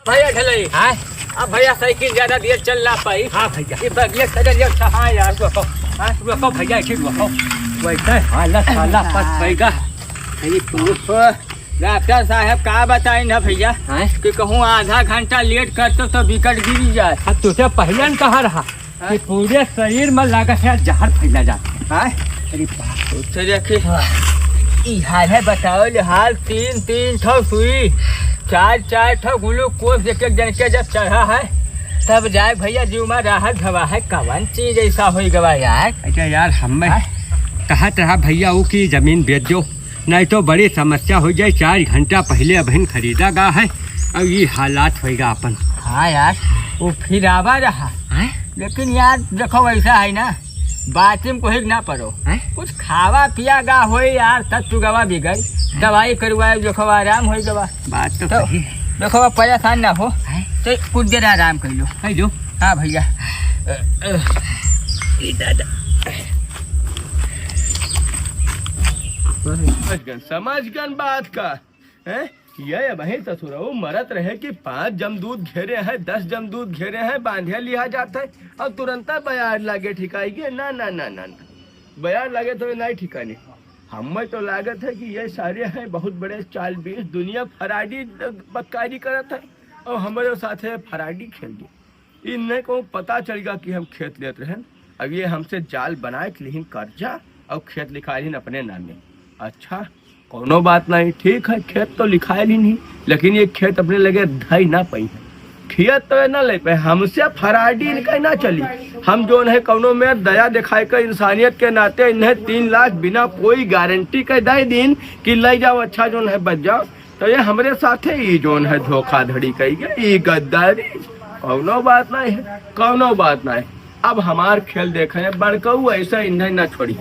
भैया ढलई हाँ अब भैया साइकिल ज्यादा देर चल ना पाई। हाँ भैया ये बगिया सजन ये हाँ यार रुको रुको भैया ठीक रुको। वैसे हालत हालत पत पैगा ये पुरुष डॉक्टर साहब का बताई ना भैया कि कहूँ आधा घंटा लेट करते तो विकट गिर जाए। अब तुझे पहले न कहा रहा कि पूरे शरीर में लागत है जहर फैला जाता है। अरे बाप उससे देखिए हाल है बताओ हाल 3 ठो सुई 4 ठो ग्लूकोज एक जन के जब चढ़ा है तब जाए भैया जीव में राहत गवा है कवन चीज ऐसा हो गवा यार। अच्छा यार हमें कहत रहा भैया वो की जमीन बेच दो नहीं तो बड़ी समस्या हो जाए। 4 घंटा पहले अभिन खरीदा गा है अब ये हालात होगा अपन। हाँ यार वो फिर आवा रहा है लेकिन यार देखो ऐसा है ना बातिम को ही ना पड़ो कुछ खावा पिया गा हो यार तब तू गवा भी गई दवाई करवाए देखो आराम हो गवा। बात तो देखो परेशान ना हो तो कुछ देर आराम कर लो है जो। हाँ भैया दादा समझ गन बात का है ये वही तो थोड़ा मरत रहे कि 5 जमदूत घेरे हैं 10 जमदूत घेरे हैं बांधे लिया जाता है और तुरंत बयार लागे ठिकाएगी ना ना ना ना ना बयार लागे तो नहीं ठिकाने। हमें तो लागत है कि ये सारे हैं बहुत बड़े चाल बीस दुनिया फराडी बक्कारी करत है और हमारे साथ है फराडी खेल गए इन्हें को पता चलेगा कि हम खेत लेते रहे। अब ये हमसे जाल बनाए लेकिन कर्जा और खेत लिखाए अपने नामे। अच्छा कोनो बात नहीं ठीक है खेत तो लिखाए ही नहीं लेकिन ये खेत अपने लगे ढाई ना पाई है खेत तो ना ले पाए हमसे फराडी इनका ना चली। हम जो है कौनो में दया दिखाए कर इंसानियत के नाते इन्हें 3 लाख बिना कोई गारंटी के दे दिन कि ले जाओ अच्छा जो है बच जाओ तो ये हमारे साथ है ये जो है धोखाधड़ी कही गई गद्दारी कौनो बात नहीं है कौनो बात नहीं। अब हमार खेल देखे बड़कऊ ऐसा इन्हें ना छोड़ी।